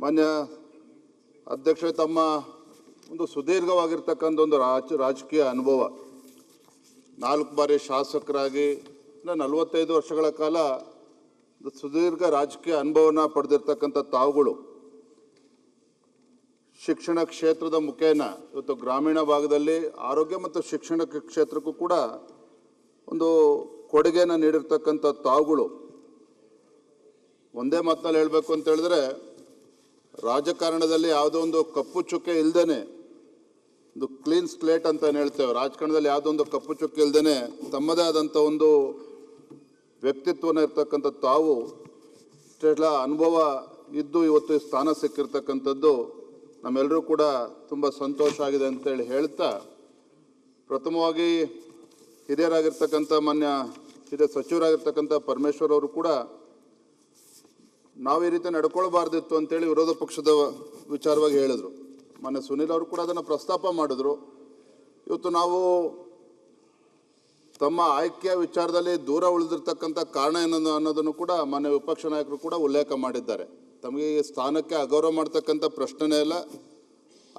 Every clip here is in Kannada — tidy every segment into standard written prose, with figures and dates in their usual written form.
ಮಾನ್ಯ ಅಧ್ಯಕ್ಷರೇ, ತಮ್ಮ ಒಂದು ಸುದೀರ್ಘವಾಗಿರ್ತಕ್ಕಂಥ ಒಂದು ರಾಜಕೀಯ ಅನುಭವ, 4 ಬಾರಿ ಶಾಸಕರಾಗಿ 45 ವರ್ಷಗಳ ಕಾಲ ಸುದೀರ್ಘ ರಾಜಕೀಯ ಅನುಭವನ ಪಡೆದಿರ್ತಕ್ಕಂಥ ತಾವುಗಳು ಶಿಕ್ಷಣ ಕ್ಷೇತ್ರದ ಮುಖೇನ ಇವತ್ತು ಗ್ರಾಮೀಣ ಭಾಗದಲ್ಲಿ ಆರೋಗ್ಯ ಮತ್ತು ಶಿಕ್ಷಣ ಕ್ಷೇತ್ರಕ್ಕೂ ಕೂಡ ಒಂದು ಕೊಡುಗೆಯನ್ನು ನೀಡಿರ್ತಕ್ಕಂಥ ತಾವುಗಳು ಒಂದೇ ಮಾತಲ್ಲಿ ಹೇಳಬೇಕು ಅಂತ ಹೇಳಿದ್ರೆ, ರಾಜಕಾರಣದಲ್ಲಿ ಯಾವುದೋ ಒಂದು ಕಪ್ಪು ಚುಕ್ಕೆ ಇಲ್ಲದೇನೆ, ಒಂದು ಕ್ಲೀನ್ ಸ್ಲೇಟ್ ಅಂತ ಹೇಳ್ತೇವೆ, ರಾಜಕಾರಣದಲ್ಲಿ ಯಾವುದೋ ಒಂದು ಕಪ್ಪು ಚುಕ್ಕೆ ಇಲ್ಲದೇನೆ ತಮ್ಮದೇ ಆದಂಥ ಒಂದು ವ್ಯಕ್ತಿತ್ವನ ಇರ್ತಕ್ಕಂಥ ತಾವು ಇಷ್ಟೆಲ್ಲ ಅನುಭವ ಇದ್ದು ಇವತ್ತು ಈ ಸ್ಥಾನ ಸಿಕ್ಕಿರ್ತಕ್ಕಂಥದ್ದು ನಮ್ಮೆಲ್ಲರೂ ಕೂಡ ತುಂಬ ಸಂತೋಷ ಆಗಿದೆ ಅಂತೇಳಿ ಹೇಳ್ತಾ, ಪ್ರಥಮವಾಗಿ ಹಿರಿಯರಾಗಿರ್ತಕ್ಕಂಥ ಹಿರಿಯ ಸಚಿವರಾಗಿರ್ತಕ್ಕಂಥ ಪರಮೇಶ್ವರ್ ಅವರು ಕೂಡ ನಾವು ಈ ರೀತಿ ನಡ್ಕೊಳ್ಬಾರ್ದಿತ್ತು ಅಂತೇಳಿ ವಿರೋಧ ಪಕ್ಷದ ವಿಚಾರವಾಗಿ ಹೇಳಿದರು. ಮೊನ್ನೆ ಸುನೀಲ್ ಅವರು ಕೂಡ ಅದನ್ನು ಪ್ರಸ್ತಾಪ ಮಾಡಿದ್ರು. ಇವತ್ತು ನಾವು ತಮ್ಮ ಆಯ್ಕೆಯ ವಿಚಾರದಲ್ಲಿ ದೂರ ಉಳಿದಿರ್ತಕ್ಕಂಥ ಕಾರಣ ಏನೋ ಅನ್ನೋದನ್ನು ಕೂಡ ಮಾನ್ಯ ವಿಪಕ್ಷ ನಾಯಕರು ಕೂಡ ಉಲ್ಲೇಖ ಮಾಡಿದ್ದಾರೆ. ತಮಗೆ ಈ ಸ್ಥಾನಕ್ಕೆ ಅಗೌರವ ಮಾಡ್ತಕ್ಕಂಥ ಪ್ರಶ್ನೆನೇ ಇಲ್ಲ.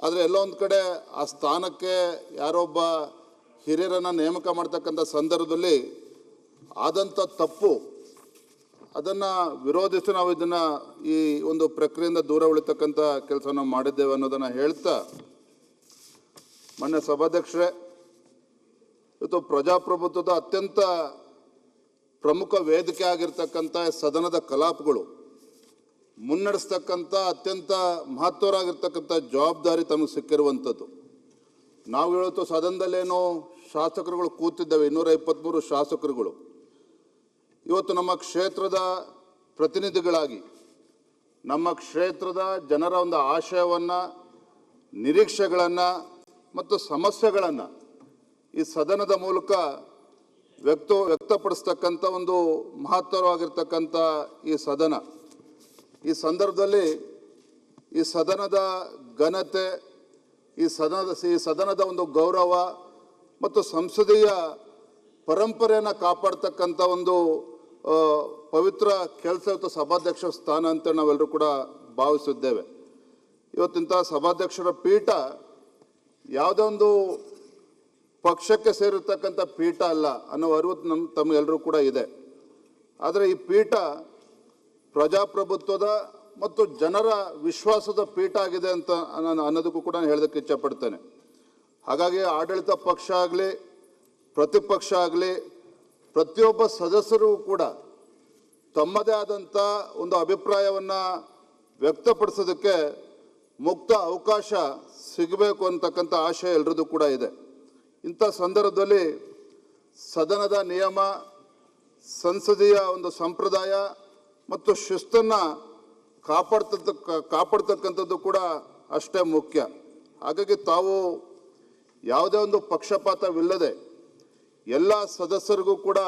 ಆದರೆ ಎಲ್ಲೋ ಒಂದು ಕಡೆ ಆ ಸ್ಥಾನಕ್ಕೆ ಯಾರೊಬ್ಬ ಹಿರಿಯರನ್ನು ನೇಮಕ ಮಾಡ್ತಕ್ಕಂಥ ಸಂದರ್ಭದಲ್ಲಿ ಆದಂಥ ತಪ್ಪು, ಅದನ್ನು ವಿರೋಧಿಸಿ ನಾವು ಇದನ್ನು ಈ ಒಂದು ಪ್ರಕ್ರಿಯೆಯಿಂದ ದೂರ ಉಳಿತಕ್ಕಂಥ ಕೆಲಸ ನಾವು ಮಾಡಿದ್ದೇವೆ ಅನ್ನೋದನ್ನು ಹೇಳ್ತಾ, ಮಾನ್ಯ ಸಭಾಧ್ಯಕ್ಷರೇ, ಇವತ್ತು ಪ್ರಜಾಪ್ರಭುತ್ವದ ಅತ್ಯಂತ ಪ್ರಮುಖ ವೇದಿಕೆ ಆಗಿರ್ತಕ್ಕಂಥ ಸದನದ ಕಲಾಪಗಳು ಮುನ್ನಡೆಸ್ತಕ್ಕಂಥ ಅತ್ಯಂತ ಮಹತ್ವರಾಗಿರ್ತಕ್ಕಂಥ ಜವಾಬ್ದಾರಿ ತಮಗೆ ಸಿಕ್ಕಿರುವಂಥದ್ದು. ನಾವು ಇವತ್ತು ಸದನದಲ್ಲೇನೋ ಶಾಸಕರುಗಳು ಕೂತಿದ್ದೇವೆ, 223 ಶಾಸಕರುಗಳು ಇವತ್ತು ನಮ್ಮ ಕ್ಷೇತ್ರದ ಪ್ರತಿನಿಧಿಗಳಾಗಿ ನಮ್ಮ ಕ್ಷೇತ್ರದ ಜನರ ಒಂದು ಆಶಯವನ್ನು, ನಿರೀಕ್ಷೆಗಳನ್ನು ಮತ್ತು ಸಮಸ್ಯೆಗಳನ್ನು ಈ ಸದನದ ಮೂಲಕ ವ್ಯಕ್ತಪಡಿಸ್ತಕ್ಕಂಥ ಒಂದು ಮಹತ್ತರವಾಗಿರ್ತಕ್ಕಂಥ ಈ ಸದನ, ಈ ಸಂದರ್ಭದಲ್ಲಿ ಈ ಸದನದ ಘನತೆ, ಈ ಸದನದ ಒಂದು ಗೌರವ ಮತ್ತು ಸಂಸದೀಯ ಪರಂಪರೆಯನ್ನು ಕಾಪಾಡ್ತಕ್ಕಂಥ ಒಂದು ಪವಿತ್ರ ಕೆಲಸ ಇವತ್ತು ಸಭಾಧ್ಯಕ್ಷ ಸ್ಥಾನ ಅಂತ ನಾವೆಲ್ಲರೂ ಕೂಡ ಭಾವಿಸಿದ್ದೇವೆ. ಇವತ್ತಿಂಥ ಸಭಾಧ್ಯಕ್ಷರ ಪೀಠ ಯಾವುದೇ ಒಂದು ಪಕ್ಷಕ್ಕೆ ಸೇರಿರ್ತಕ್ಕಂಥ ಪೀಠ ಅಲ್ಲ ಅನ್ನೋ ಅರಿವು ತಮಗೆಲ್ಲರೂ ಕೂಡ ಇದೆ. ಆದರೆ ಈ ಪೀಠ ಪ್ರಜಾಪ್ರಭುತ್ವದ ಮತ್ತು ಜನರ ವಿಶ್ವಾಸದ ಪೀಠ ಆಗಿದೆ ಅಂತ ಅನ್ನೋದಕ್ಕೂ ಕೂಡ ನಾನು ಹೇಳೋದಕ್ಕೆ ಇಚ್ಛಪಡ್ತೇನೆ. ಹಾಗಾಗಿ ಆಡಳಿತ ಪಕ್ಷ ಆಗಲಿ ಪ್ರತಿಪಕ್ಷ ಆಗಲಿ ಪ್ರತಿಯೊಬ್ಬ ಸದಸ್ಯರು ಕೂಡ ತಮ್ಮದೇ ಆದಂಥ ಒಂದು ಅಭಿಪ್ರಾಯವನ್ನು ವ್ಯಕ್ತಪಡಿಸೋದಕ್ಕೆ ಮುಕ್ತ ಅವಕಾಶ ಸಿಗಬೇಕು ಅಂತಕ್ಕಂಥ ಆಶಯ ಎಲ್ಲರದ್ದು ಕೂಡ ಇದೆ. ಇಂಥ ಸಂದರ್ಭದಲ್ಲಿ ಸದನದ ನಿಯಮ, ಸಂಸದೀಯ ಒಂದು ಸಂಪ್ರದಾಯ ಮತ್ತು ಶಿಸ್ತನ್ನು ಕಾಪಾಡ್ತಕ್ಕಂಥದ್ದು ಕೂಡ ಅಷ್ಟೇ ಮುಖ್ಯ. ಹಾಗಾಗಿ ತಾವು ಯಾವುದೇ ಒಂದು ಪಕ್ಷಪಾತವಿಲ್ಲದೆ ಎಲ್ಲ ಸದಸ್ಯರಿಗೂ ಕೂಡ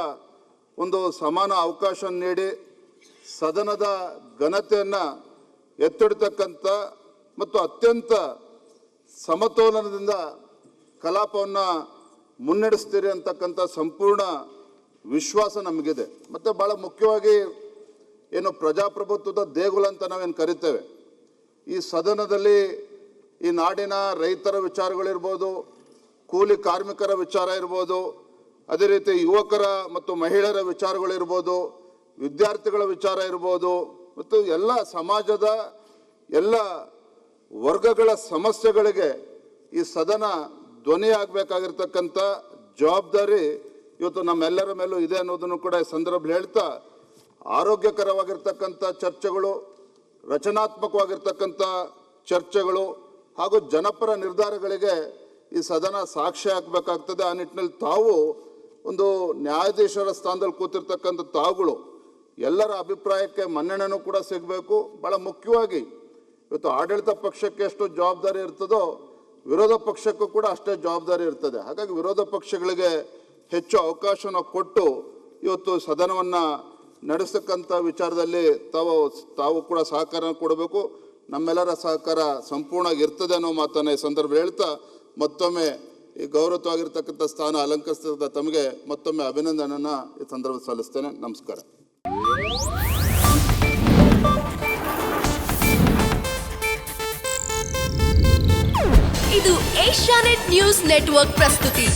ಒಂದು ಸಮಾನ ಅವಕಾಶ ನೀಡಿ ಸದನದ ಘನತೆಯನ್ನು ಎತ್ತಿಡ್ತಕ್ಕಂಥ ಮತ್ತು ಅತ್ಯಂತ ಸಮತೋಲನದಿಂದ ಕಲಾಪವನ್ನು ಮುನ್ನಡೆಸ್ತೀರಿ ಅಂತಕ್ಕಂಥ ಸಂಪೂರ್ಣ ವಿಶ್ವಾಸ ನಮಗಿದೆ. ಮತ್ತು ಭಾಳ ಮುಖ್ಯವಾಗಿ ಏನು ಪ್ರಜಾಪ್ರಭುತ್ವದ ದೇಗುಲ ಅಂತ ನಾವೇನು ಕರಿತೇವೆ, ಈ ಸದನದಲ್ಲಿ ಈ ನಾಡಿನ ರೈತರ ವಿಚಾರಗಳಿರ್ಬೋದು, ಕೂಲಿ ಕಾರ್ಮಿಕರ ವಿಚಾರ ಇರ್ಬೋದು, ಅದೇ ರೀತಿ ಯುವಕರ ಮತ್ತು ಮಹಿಳೆಯರ ವಿಚಾರಗಳಿರ್ಬೋದು, ವಿದ್ಯಾರ್ಥಿಗಳ ವಿಚಾರ ಇರ್ಬೋದು, ಮತ್ತು ಎಲ್ಲ ಸಮಾಜದ ಎಲ್ಲ ವರ್ಗಗಳ ಸಮಸ್ಯೆಗಳಿಗೆ ಈ ಸದನ ಧ್ವನಿಯಾಗಬೇಕಾಗಿರ್ತಕ್ಕಂಥ ಜವಾಬ್ದಾರಿ ಇವತ್ತು ನಮ್ಮೆಲ್ಲರ ಮೇಲೂ ಇದೆ ಅನ್ನೋದನ್ನು ಕೂಡ ಈ ಸಂದರ್ಭದಲ್ಲಿ ಹೇಳ್ತಾ, ಆರೋಗ್ಯಕರವಾಗಿರ್ತಕ್ಕಂಥ ಚರ್ಚೆಗಳು, ರಚನಾತ್ಮಕವಾಗಿರ್ತಕ್ಕಂಥ ಚರ್ಚೆಗಳು ಹಾಗೂ ಜನಪರ ನಿರ್ಧಾರಗಳಿಗೆ ಈ ಸದನ ಸಾಕ್ಷಿ ಹಾಕಬೇಕಾಗ್ತದೆ. ಆ ನಿಟ್ಟಿನಲ್ಲಿ ತಾವು ಒಂದು ನ್ಯಾಯಾಧೀಶರ ಸ್ಥಾನದಲ್ಲಿ ಕೂತಿರ್ತಕ್ಕಂಥ ತಾವುಗಳು ಎಲ್ಲರ ಅಭಿಪ್ರಾಯಕ್ಕೆ ಮನ್ನಣೆನೂ ಕೂಡ ಸಿಗಬೇಕು. ಭಾಳ ಮುಖ್ಯವಾಗಿ ಇವತ್ತು ಆಡಳಿತ ಪಕ್ಷಕ್ಕೆ ಎಷ್ಟು ಜವಾಬ್ದಾರಿ ಇರ್ತದೋ ವಿರೋಧ ಪಕ್ಷಕ್ಕೂ ಕೂಡ ಅಷ್ಟೇ ಜವಾಬ್ದಾರಿ ಇರ್ತದೆ. ಹಾಗಾಗಿ ವಿರೋಧ ಪಕ್ಷಗಳಿಗೆ ಹೆಚ್ಚು ಅವಕಾಶನ ಕೊಟ್ಟು ಇವತ್ತು ಸದನವನ್ನು ನಡೆಸ್ತಕ್ಕಂಥ ವಿಚಾರದಲ್ಲಿ ತಾವು ಕೂಡ ಸಹಕಾರ ಕೊಡಬೇಕು. ನಮ್ಮೆಲ್ಲರ ಸಹಕಾರ ಸಂಪೂರ್ಣ ಇರ್ತದೆ ಅನ್ನೋ ಮಾತನ್ನು ಈ ಸಂದರ್ಭ ಹೇಳ್ತಾ, ಮತ್ತೊಮ್ಮೆ ಈ ಗೌರವವಾಗಿರ್ತಕ್ಕಂಥ ಸ್ಥಾನ ಅಲಂಕರಿಸಿದ ತಮಗೆ ಮತ್ತೊಮ್ಮೆ ಅಭಿನಂದನೆಯನ್ನು ಈ ಸಂದರ್ಭ ಸಲ್ಲಿಸ್ತೇನೆ. ನಮಸ್ಕಾರ. ಇದು ಏಷ್ಯಾನೆಟ್ ನ್ಯೂಸ್ ನೆಟ್ವರ್ಕ್ ಪ್ರಸ್ತುತಿ.